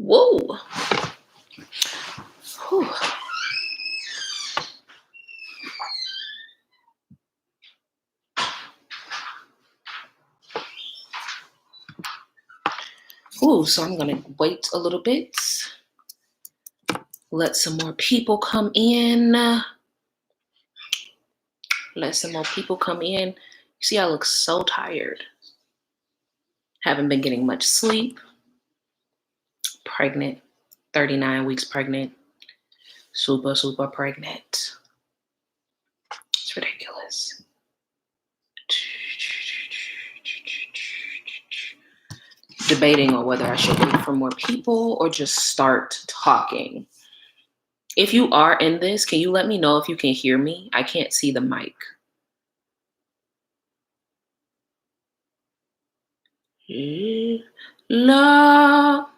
Whoa. Whew. Ooh, so I'm gonna wait a little bit. Let some more people come in. Let some more people come in. You see, I look so tired. Haven't been getting much sleep. Pregnant, 39 weeks pregnant. Super, super pregnant. It's ridiculous. Debating on whether I should wait for more people or just start talking. If you are in this, can you let me know if you can hear me? I can't see the mic. Love.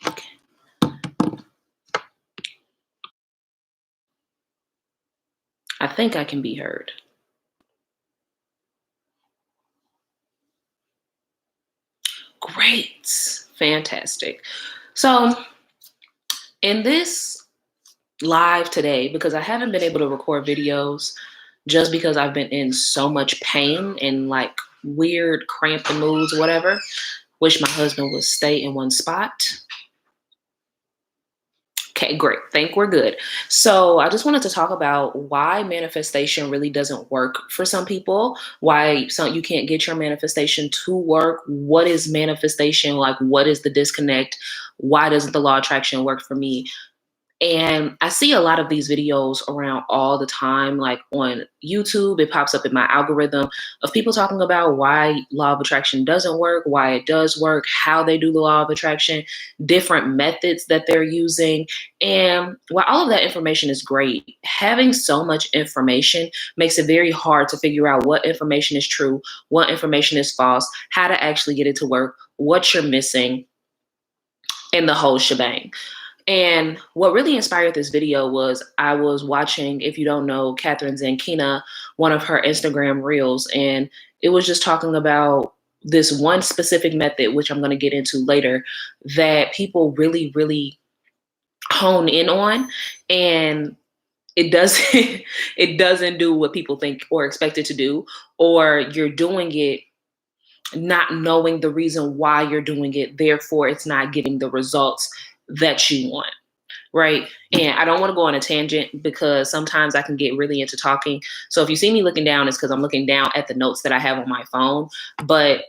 Okay. I think I can be heard. Great. Fantastic. So in this live today, because I haven't been able to record videos just because I've been in so much pain and like weird cramping moods, whatever. Wish my husband would stay in one spot. Okay, great. Think we're good. So I just wanted to talk about why manifestation really doesn't work for some people, why you can't get your manifestation to work. What is manifestation? Like, what is the disconnect? Why doesn't the law of attraction work for me? And I see a lot of these videos around all the time, like on YouTube, it pops up in my algorithm of people talking about why law of attraction doesn't work, why it does work, how they do the law of attraction, different methods that they're using. And while all of that information is great, having so much information makes it very hard to figure out what information is true, what information is false, how to actually get it to work, what you're missing, and the whole shebang. And what really inspired this video was I was watching, if you don't know, Catherine Zankina, one of her Instagram reels, and it was just talking about this one specific method, which I'm going to get into later, that people really, really hone in on. And it doesn't, it doesn't do what people think or expect it to do, or you're doing it not knowing the reason why you're doing it. Therefore, it's not getting the results that you want, right? And I don't want to go on a tangent because sometimes I can get really into talking. So if you see me looking down, it's because I'm looking down at the notes that I have on my phone. But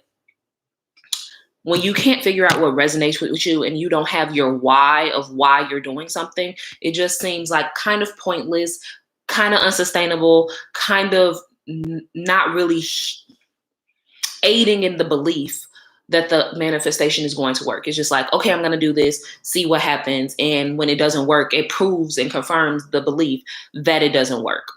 when you can't figure out what resonates with you and you don't have your why of why you're doing something, it just seems like kind of pointless, kind of unsustainable, kind of not really aiding in the belief that the manifestation is going to work. It's just like, okay, I'm going to do this, see what happens. And when it doesn't work, it proves and confirms the belief that it doesn't work,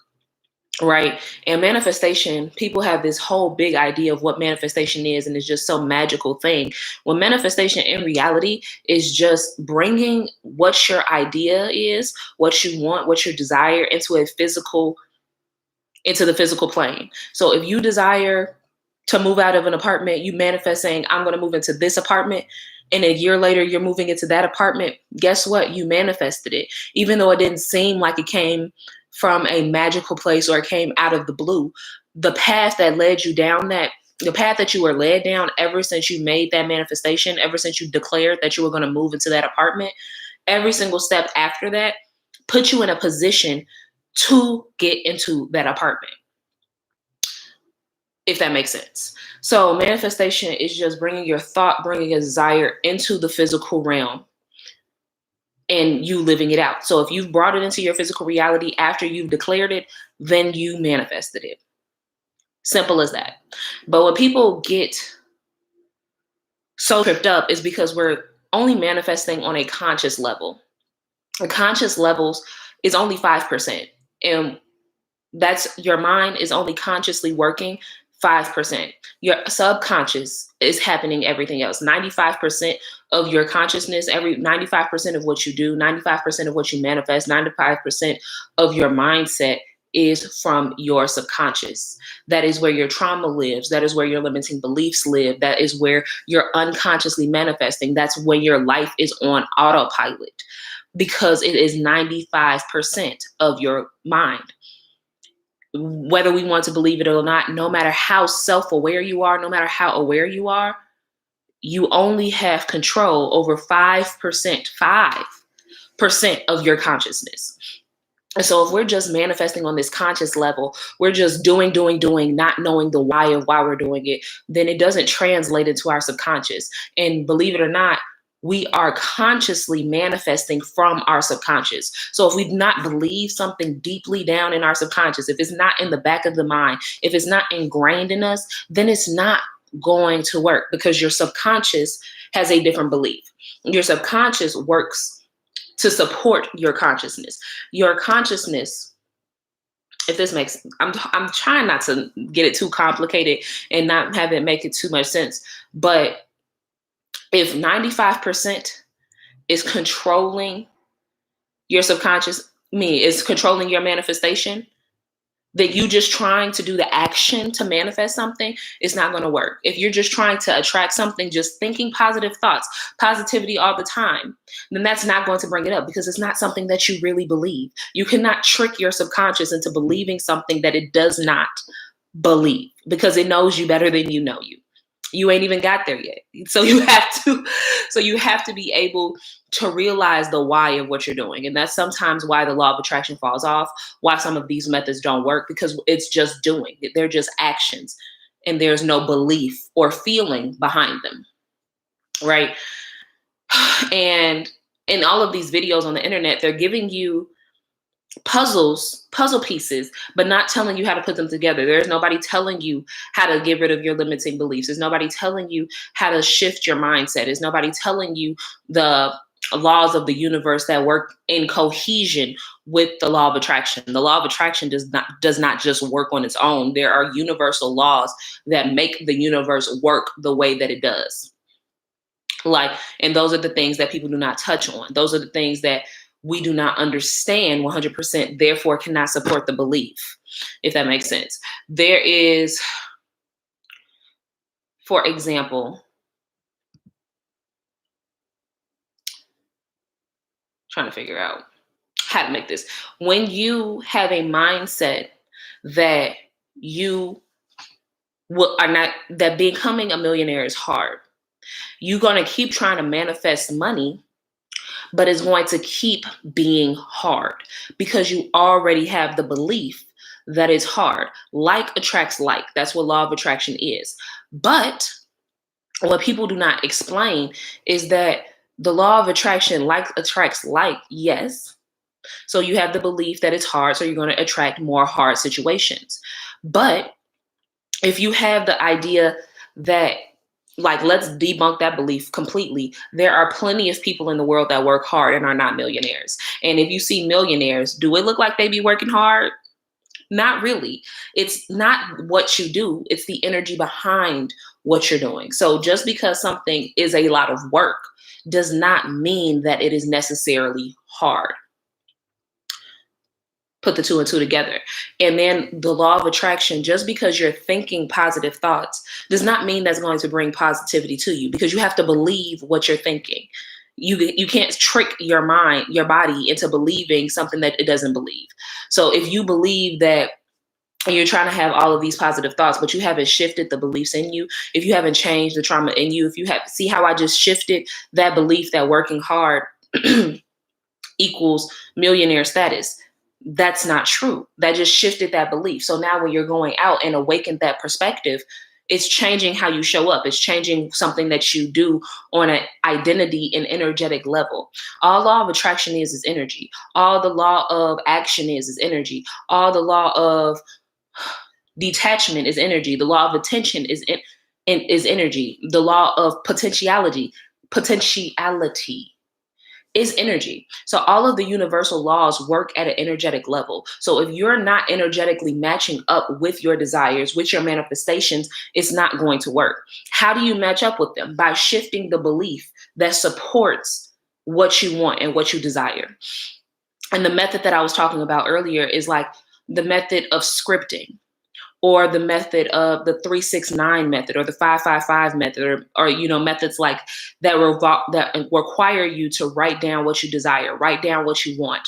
right? And manifestation, people have this whole big idea of what manifestation is, and it's just some magical thing. When manifestation in reality is just bringing what your idea is, what you want, what you desire into the physical plane. So if you desire to move out of an apartment, you manifest saying, I'm going to move into this apartment. And a year later, you're moving into that apartment. Guess what? You manifested it. Even though it didn't seem like it came from a magical place or it came out of the blue, the path that led you down the path that you were led down ever since you made that manifestation, ever since you declared that you were going to move into that apartment, every single step after that put you in a position to get into that apartment, if that makes sense. So manifestation is just bringing your thought, bringing a desire into the physical realm and you living it out. So if you've brought it into your physical reality after you've declared it, then you manifested it. Simple as that. But when people get so tripped up is because we're only manifesting on a conscious level. The conscious levels is only 5%. And that's your mind is only consciously working 5%. Your subconscious is happening everything else. 95% of your consciousness, 95% of what you do, 95% of what you manifest, 95% of your mindset is from your subconscious. That is where your trauma lives. That is where your limiting beliefs live. That is where you're unconsciously manifesting. That's when your life is on autopilot, because it is 95% of your mind. Whether we want to believe it or not, no matter how self-aware you are, no matter how aware you are, you only have control over 5% of your consciousness. And so if we're just manifesting on this conscious level, we're just doing, not knowing the why of why we're doing it, then it doesn't translate into our subconscious. And believe it or not, we are consciously manifesting from our subconscious. So if we do not believe something deeply down in our subconscious, if it's not in the back of the mind, if it's not ingrained in us, then it's not going to work, because your subconscious has a different belief. Your subconscious works to support your consciousness. Your consciousness, if this makes, I'm trying not to get it too complicated and not have it make it too much sense. But if 95% is controlling your subconscious, is controlling your manifestation, that you just trying to do the action to manifest something, it's not going to work. If you're just trying to attract something, just thinking positive thoughts, positivity all the time, then that's not going to bring it up, because it's not something that you really believe. You cannot trick your subconscious into believing something that it does not believe, because it knows you better than you know you. You ain't even got there yet. So you have to be able to realize the why of what you're doing. And that's sometimes why the law of attraction falls off, why some of these methods don't work, because it's just doing. They're just actions, and there's no belief or feeling behind them, right? And in all of these videos on the internet, they're giving you puzzle pieces, but not telling you how to put them together. There's nobody telling you how to get rid of your limiting beliefs. There's nobody telling you how to shift your mindset. There's nobody telling you the laws of the universe that work in cohesion with the law of attraction. The law of attraction does not just work on its own. There are universal laws that make the universe work the way that it does. And those are the things that people do not touch on. Those are the things that we do not understand 100%, therefore cannot support the belief, if that makes sense. There is, for example, trying to figure out how to make this. When you have a mindset that that becoming a millionaire is hard, you're going to keep trying to manifest money, but it's going to keep being hard, because you already have the belief that it's hard. Like attracts like. That's what law of attraction is. But what people do not explain is that the law of attraction, like attracts like, yes. So you have the belief that it's hard, so you're going to attract more hard situations. But if you have the idea that, let's debunk that belief completely. There are plenty of people in the world that work hard and are not millionaires. And if you see millionaires, do it look like they be working hard? Not really. It's not what you do. It's the energy behind what you're doing. So just because something is a lot of work does not mean that it is necessarily hard. Put the two and two together. And then the law of attraction, just because you're thinking positive thoughts does not mean that's going to bring positivity to you, because you have to believe what you're thinking. You can't trick your mind, your body into believing something that it doesn't believe. So if you believe that, and you're trying to have all of these positive thoughts, but you haven't shifted the beliefs in you, if you haven't changed the trauma in you, if you have, see how I just shifted that belief that working hard equals millionaire status. That's not true. That just shifted that belief. So now when you're going out and awakened that perspective, it's changing how you show up. It's changing something that you do on an identity and energetic level. All law of attraction is energy. All the law of action is energy. All the law of detachment is energy. The law of attention is energy. The law of potentiality is energy. So all of the universal laws work at an energetic level. So if you're not energetically matching up with your desires, with your manifestations, it's not going to work. How do you match up with them? By shifting the belief that supports what you want and what you desire. And the method that I was talking about earlier is the method of scripting, or the method of the 369 method, or the 555 method, or methods like that require you to write down what you desire, write down what you want.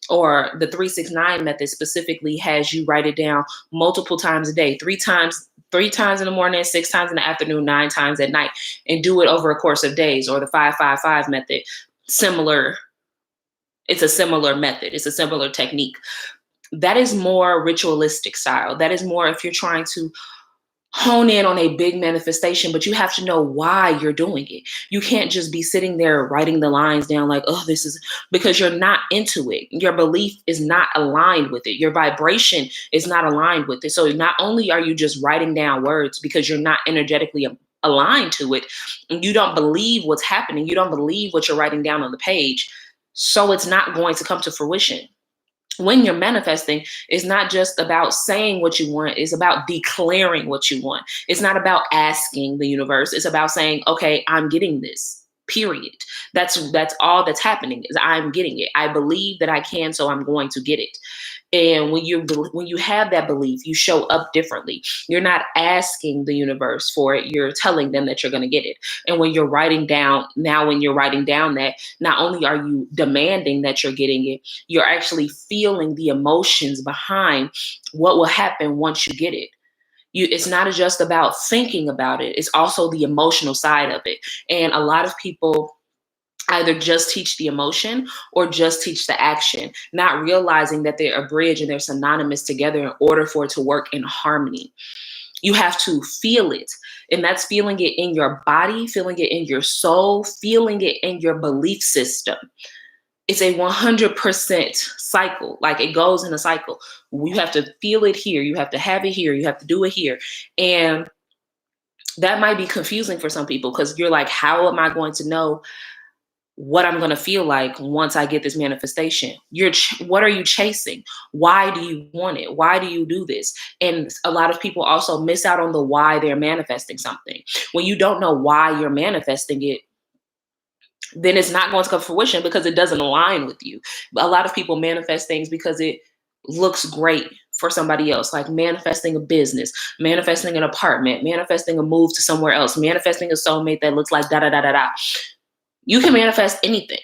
Or the 369 method specifically has you write it down multiple times a day, three times in the morning, 6 times in the afternoon, 9 times at night, and do it over a course of days. Or the 555 method, similar. It's a similar method. It's a similar technique. That is more ritualistic style. That is more if you're trying to hone in on a big manifestation, but you have to know why you're doing it. You can't just be sitting there writing the lines down like, oh, this is, because you're not into it. Your belief is not aligned with it. Your vibration is not aligned with it. So not only are you just writing down words because you're not energetically aligned to it, you don't believe what's happening. You don't believe what you're writing down on the page. So it's not going to come to fruition. When you're manifesting, it's not just about saying what you want, it's about declaring what you want. It's not about asking the universe. It's about saying, okay, I'm getting this, period. That's all that's happening, is I'm getting it. I believe that I can, so I'm going to get it. And when you have that belief, you show up differently. You're not asking the universe for it. You're telling them that you're going to get it. And when you're writing down that, not only are you demanding that you're getting it, you're actually feeling the emotions behind what will happen once you get it. It's not just about thinking about it. It's also the emotional side of it. And a lot of people either just teach the emotion or just teach the action, not realizing that they're a bridge and they're synonymous together in order for it to work in harmony. You have to feel it. And that's feeling it in your body, feeling it in your soul, feeling it in your belief system. It's a 100% cycle. Like, it goes in a cycle. You have to feel it here. You have to have it here. You have to do it here. And that might be confusing for some people, because you're like, how am I going to know what I'm going to feel like once I get this manifestation? What are you chasing? Why do you want it? Why do you do this? And a lot of people also miss out on the why they're manifesting something. When you don't know why you're manifesting it, then it's not going to come to fruition because it doesn't align with you. But a lot of people manifest things because it looks great for somebody else, like manifesting a business, manifesting an apartment, manifesting a move to somewhere else, manifesting a soulmate that looks like da da da da da. You can manifest anything,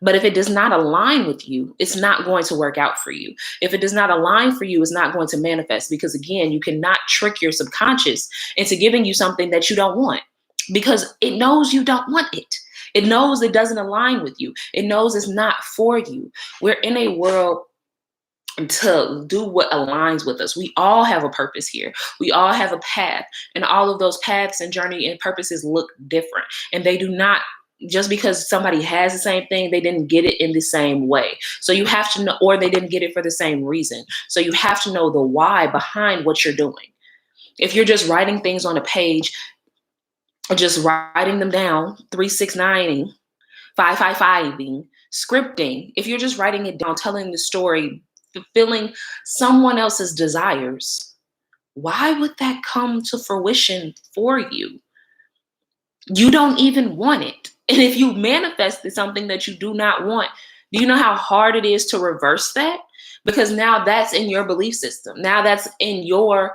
but if it does not align with you, it's not going to work out for you. If it does not align for you, it's not going to manifest, because again, you cannot trick your subconscious into giving you something that you don't want, because it knows you don't want it. It knows it doesn't align with you. It knows it's not for you. We're in a world to do what aligns with us. We all have a purpose here. We all have a path, and all of those paths and journey and purposes look different, and they do not. Just because somebody has the same thing, they didn't get it in the same way. So you have to know, or they didn't get it for the same reason. So you have to know the why behind what you're doing. If you're just writing things on a page, or just writing them down, 369ing, 555ing, scripting, if you're just writing it down, telling the story, fulfilling someone else's desires, why would that come to fruition for you? You don't even want it. And if you manifested something that you do not want, do you know how hard it is to reverse that? Because now that's in your belief system. Now that's in your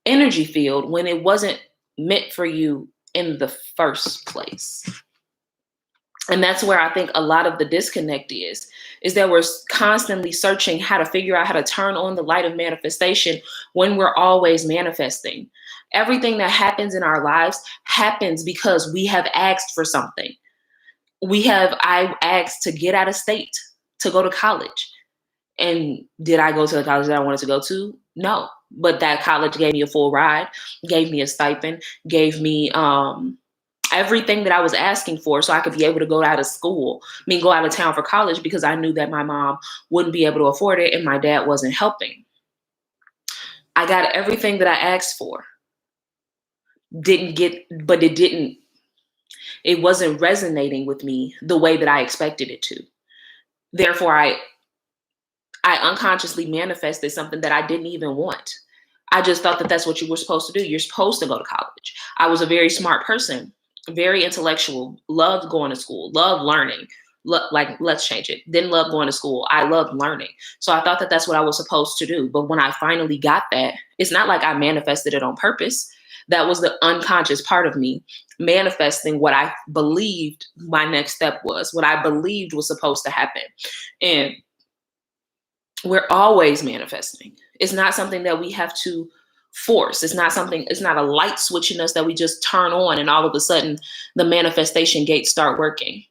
energy field when it wasn't meant for you in the first place. And that's where I think a lot of the disconnect is that we're constantly searching how to figure out how to turn on the light of manifestation when we're always manifesting. Everything that happens in our lives happens because we have asked for something. I asked to get out of state, to go to college. And did I go to the college that I wanted to go to? No. But that college gave me a full ride, gave me a stipend, gave me everything that I was asking for, so I could be able to go out of school, go out of town for college, because I knew that my mom wouldn't be able to afford it and my dad wasn't helping. I got everything that I asked for. It wasn't resonating with me the way that I expected it to. Therefore, I unconsciously manifested something that I didn't even want. I just thought that that's what you were supposed to do. You're supposed to go to college. I was a very smart person, very intellectual, loved going to school, loved learning. Like, let's change it. Didn't love going to school. I loved learning. So I thought that that's what I was supposed to do. But when I finally got that, it's not like I manifested it on purpose. That was the unconscious part of me manifesting what I believed my next step was, what I believed was supposed to happen. And we're always manifesting. It's not something that we have to force. It's not a light switch in us that we just turn on and all of a sudden the manifestation gates start working.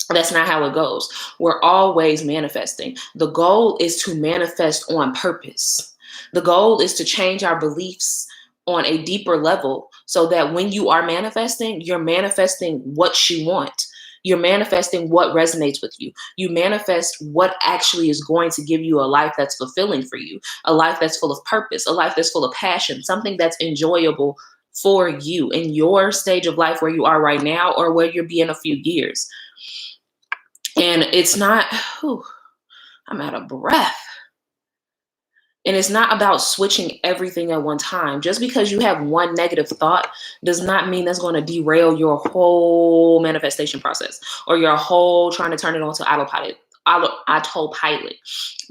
That's not how it goes. We're always manifesting. The goal is to manifest on purpose. The goal is to change our beliefs on a deeper level so that when you are manifesting, you're manifesting what you want. You're manifesting what resonates with you. You manifest what actually is going to give you a life that's fulfilling for you, a life that's full of purpose, a life that's full of passion, something that's enjoyable for you in your stage of life where you are right now or where you'll be in a few years. And it's not, whew, I'm out of breath. And it's not about switching everything at one time. Just because you have one negative thought does not mean that's going to derail your whole manifestation process or your whole trying to turn it on to autopilot.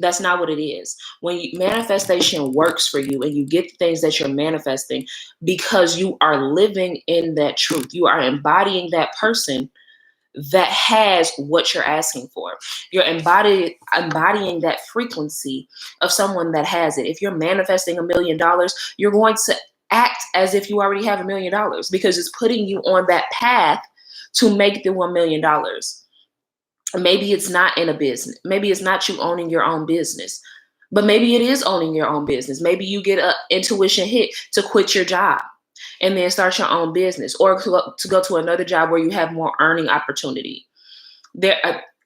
That's not what it is. When manifestation works for you and you get the things that you're manifesting because you are living in that truth, you are embodying that person that has what you're asking for. You're embodying that frequency of someone that has it. If you're manifesting $1 million, you're going to act as if you already have $1 million because it's putting you on that path to make the $1 million. Maybe it's not in a business. Maybe it's not you owning your own business, but maybe it is owning your own business. Maybe you get an intuition hit to quit your job and then start your own business or to go to another job where you have more earning opportunity.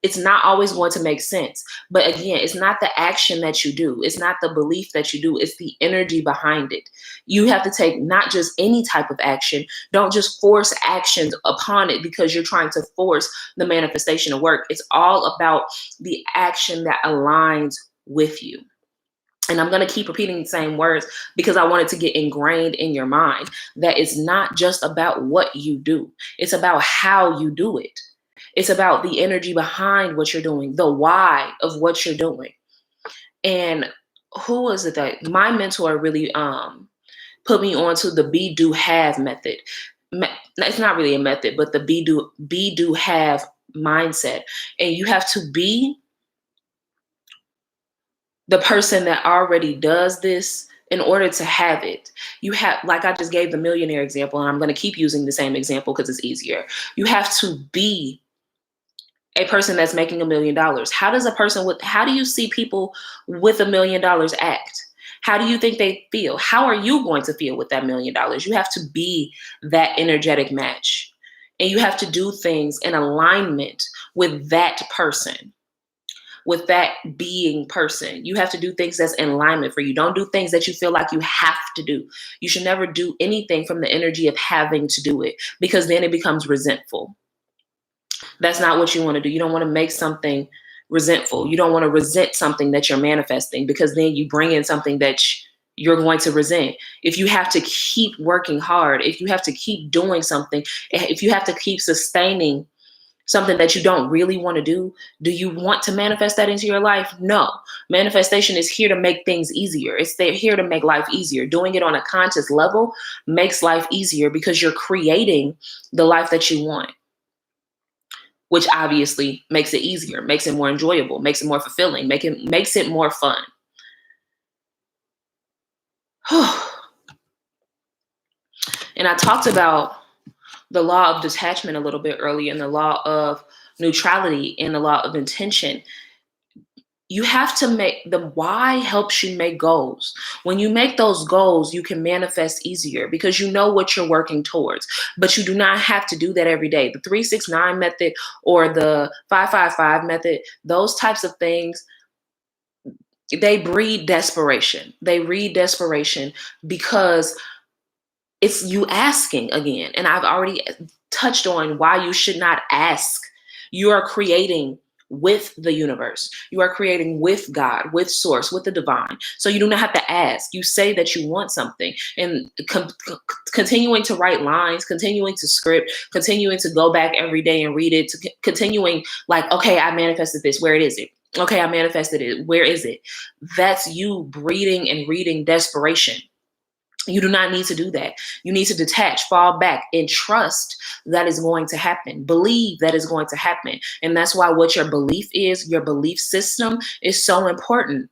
It's not always going to make sense. But again, it's not the action that you do. It's not the belief that you do. It's the energy behind it. You have to take not just any type of action. Don't just force actions upon it because you're trying to force the manifestation to work. It's all about the action that aligns with you. And I'm going to keep repeating the same words because I want it to get ingrained in your mind that it's not just about what you do. It's about how you do it. It's about the energy behind what you're doing, the why of what you're doing. And who was it that my mentor really put me onto the be, do, have method. It's not really a method, but the be, do, have mindset. And you have to be the person that already does this in order to have it. You have, like I just gave the millionaire example, and I'm going to keep using the same example because it's easier. You have to be a person that's making $1 million. How do you see people with $1 million act? How do you think they feel? How are you going to feel with that $1 million? You have to be that energetic match. And you have to do things in alignment with that person, with that being person. You have to do things that's in alignment for you. Don't do things that you feel like you have to do. You should never do anything from the energy of having to do it because then it becomes resentful. That's not what you want to do. You don't want to make something resentful. You don't want to resent something that you're manifesting because then you bring in something that you're going to resent. If you have to keep working hard, if you have to keep doing something, if you have to keep sustaining something that you don't really want to do you want to manifest that into your life? No. Manifestation is here to make things easier. It's here to make life easier. Doing it on a conscious level makes life easier because you're creating the life that you want, which obviously makes it easier, makes it more enjoyable, makes it more fulfilling, makes it more fun. And I talked about the law of detachment a little bit earlier, and the law of neutrality and the law of intention. You have to make the why helps you make goals. When you make those goals, you can manifest easier because you know what you're working towards. But you do not have to do that every day. The 3-6-9 method or the 5-5-5 method, those types of things, they breed desperation. They breed desperation because it's you asking again. And I've already touched on why you should not ask. You are creating with the universe. You are creating with God, with source, with the divine. So you do not have to ask. You say that you want something, and continuing to write lines, continuing to script, continuing to go back every day and read it, to continuing like, okay, I manifested this. Where is it? Okay, I manifested it. Where is it? That's you breathing and reading desperation. You do not need to do that. You need to detach, fall back, and trust that is going to happen. Believe that is going to happen. And that's why what your belief is, your belief system is so important.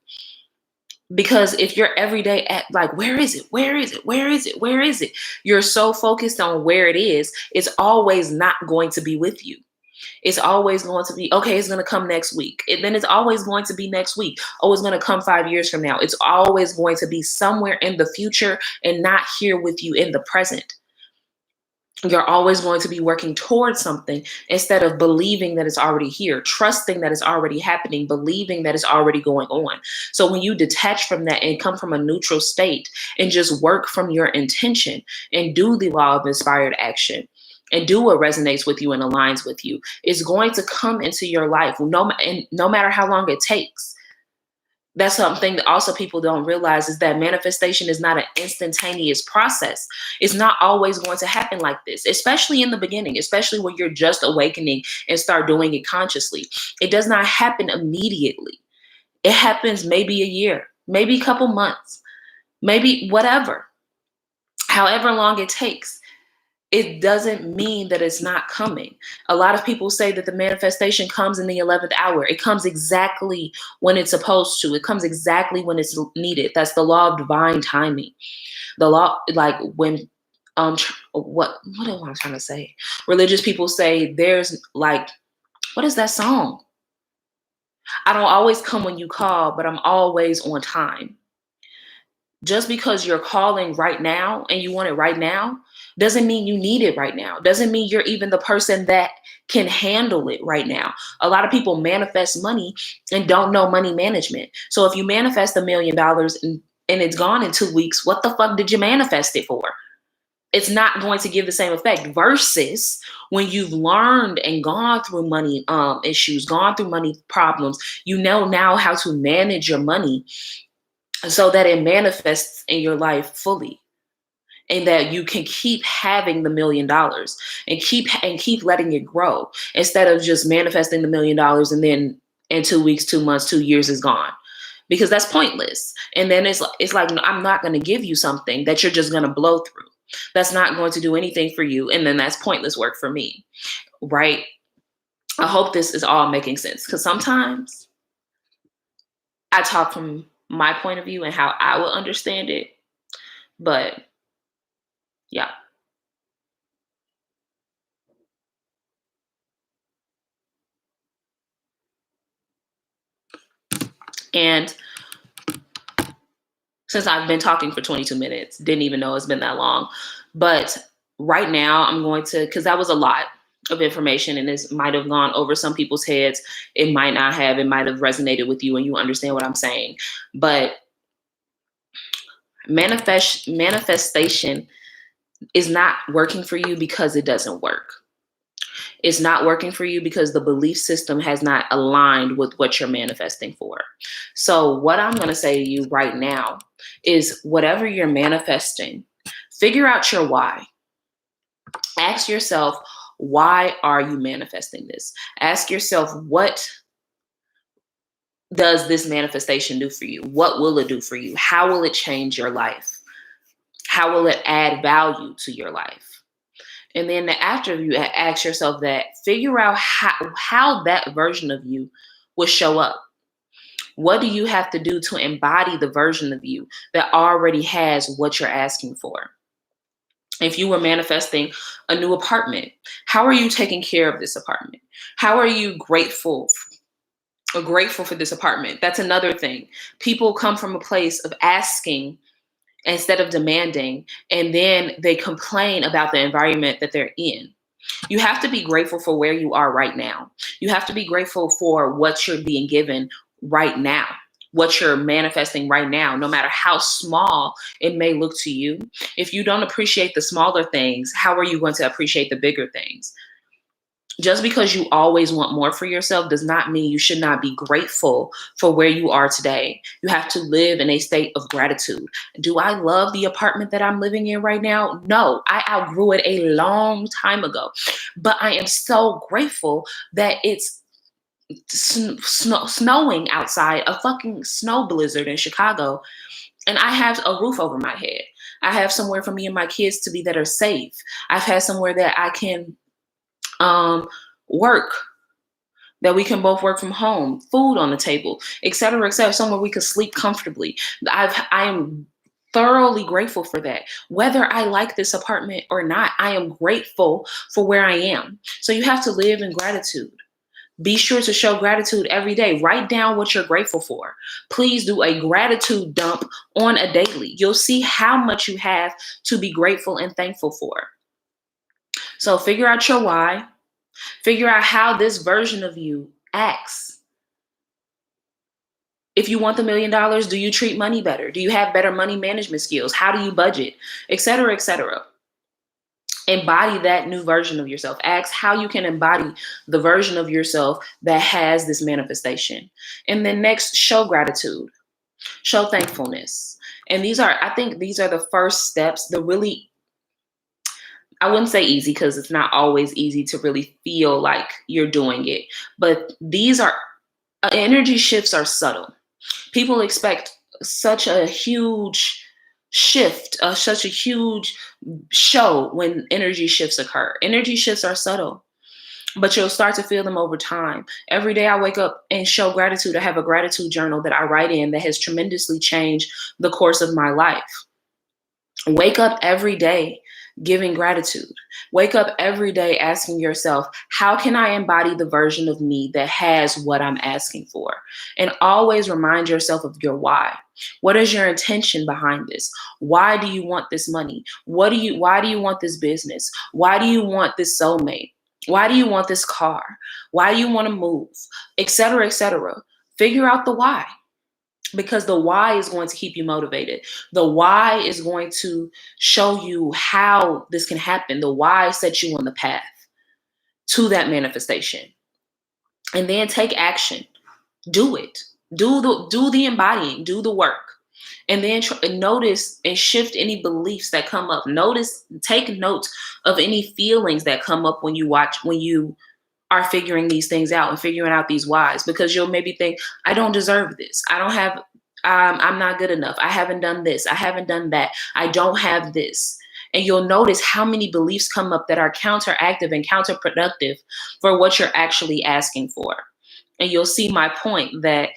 Because if you're every day at like, where is it? Where is it? Where is it? Where is it? You're so focused on where it is, it's always not going to be with you. It's always going to be, okay, it's going to come next week. And then it's always going to be next week. Oh, it's going to come 5 years from now. It's always going to be somewhere in the future and not here with you in the present. You're always going to be working towards something instead of believing that it's already here, trusting that it's already happening, believing that it's already going on. So when you detach from that and come from a neutral state and just work from your intention and do the law of inspired action, and do what resonates with you and aligns with you, is going to come into your life no matter how long it takes. That's something that also people don't realize, is that manifestation is not an instantaneous process. It's not always going to happen like this, especially in the beginning, especially when you're just awakening and start doing it consciously. It does not happen immediately. It happens maybe a year, maybe a couple months, maybe whatever, however long it takes. It doesn't mean that it's not coming. A lot of people say that the manifestation comes in the 11th hour. It comes exactly when it's supposed to. It comes exactly when it's needed. That's the law of divine timing. The law, like when, what am I trying to say? Religious people say there's like, what is that song? I don't always come when you call, but I'm always on time. Just because you're calling right now and you want it right now doesn't mean you need it right now. Doesn't mean you're even the person that can handle it right now. A lot of people manifest money and don't know money management. So if you manifest $1 million and it's gone in 2 weeks, what the fuck did you manifest it for? It's not going to give the same effect, versus when you've learned and gone through money issues, gone through money problems, you know now how to manage your money so that it manifests in your life fully, and that you can keep having the $1 million and keep letting it grow, instead of just manifesting the $1 million and then in 2 weeks, 2 months, 2 years is gone, because that's pointless. And then it's like, I'm not going to give you something that you're just going to blow through. That's not going to do anything for you. And then that's pointless work for me. Right. I hope this is all making sense, because sometimes I talk from my point of view and how I would understand it. But yeah. And since I've been talking for 22 minutes, didn't even know it's been that long. But right now I'm going to, because that was a lot of information and this might have gone over some people's heads. It might not have, it might have resonated with you and you understand what I'm saying. But manifestation is not working for you because it doesn't work. It's not working for you because the belief system has not aligned with what you're manifesting for. So what I'm going to say to you right now is, whatever you're manifesting, figure out your why. Ask yourself, why are you manifesting this? Ask yourself, what does this manifestation do for you? What will it do for you? How will it change your life? How will it add value to your life? And then after you ask yourself that, figure out how that version of you will show up. What do you have to do to embody the version of you that already has what you're asking for? If you were manifesting a new apartment, how are you taking care of this apartment? How are you grateful for this apartment? That's another thing. People come from a place of asking instead of demanding, and then they complain about the environment that they're in. You have to be grateful for where you are right now. You have to be grateful for what you're being given right now, what you're manifesting right now, no matter how small it may look to you. If you don't appreciate the smaller things, how are you going to appreciate the bigger things? Just because you always want more for yourself does not mean you should not be grateful for where you are today. You have to live in a state of gratitude. Do I love the apartment that I'm living in right now? No, I outgrew it a long time ago. But I am so grateful that it's snowing outside, a fucking snow blizzard in Chicago, and I have a roof over my head. I have somewhere for me and my kids to be that are safe. I've had somewhere that I can work, that we can both work from home, food on the table, et cetera, somewhere we could sleep comfortably. I am thoroughly grateful for that. Whether I like this apartment or not, I am grateful for where I am. So you have to live in gratitude. Be sure to show gratitude every day. Write down what you're grateful for. Please do a gratitude dump on a daily. You'll see how much you have to be grateful and thankful for. So figure out your why. Figure out how this version of you acts. If you want the $1 million, do you treat money better? Do you have better money management skills? How do you budget? Et cetera, et cetera. Embody that new version of yourself. Ask how you can embody the version of yourself that has this manifestation. And then next, show gratitude, show thankfulness. And I think these are the first steps, I wouldn't say easy because it's not always easy to really feel like you're doing it. But energy shifts are subtle. People expect such a huge shift, such a huge show when energy shifts occur. Energy shifts are subtle, but you'll start to feel them over time. Every day I wake up and show gratitude. I have a gratitude journal that I write in that has tremendously changed the course of my life. Wake up every day giving gratitude. Wake up every day asking yourself, how can I embody the version of me that has what I'm asking for? And always remind yourself of your why. What is your intention behind this? Why do you want this money? Why do you want this business? Why do you want this soulmate? Why do you want this car? Why do you want to move? Et cetera, et cetera. Figure out the why. Because the why is going to keep you motivated. The why is going to show you how this can happen. The why sets you on the path to that manifestation. And then take action. Do it. Do the embodying. Do the work. And then notice and shift any beliefs that come up. Take note of any feelings that come up when you are figuring these things out and figuring out these whys, because you'll maybe think, I don't deserve this. I'm not good enough. I haven't done this. I haven't done that. I don't have this. And you'll notice how many beliefs come up that are counteractive and counterproductive for what you're actually asking for. And you'll see my point that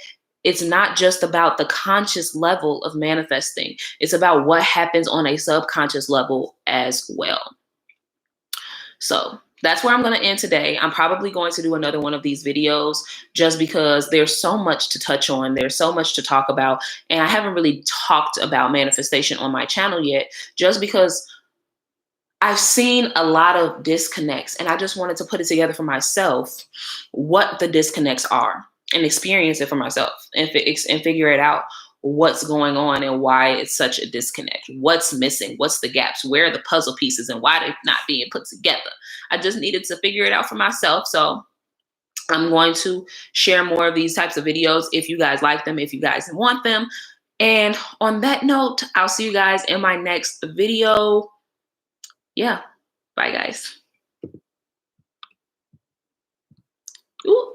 it's not just about the conscious level of manifesting. It's about what happens on a subconscious level as well. So that's where I'm going to end today. I'm probably going to do another one of these videos just because there's so much to touch on. There's so much to talk about. And I haven't really talked about manifestation on my channel yet, just because I've seen a lot of disconnects, and I just wanted to put it together for myself, what the disconnects are, and experience it for myself and figure it out, what's going on and why it's such a disconnect. What's missing? What's the gaps? Where are the puzzle pieces and why they're not being put together? I just needed to figure it out for myself. So I'm going to share more of these types of videos if you guys like them, if you guys want them. And on that note, I'll see you guys in my next video. Yeah. Bye, guys. Ooh.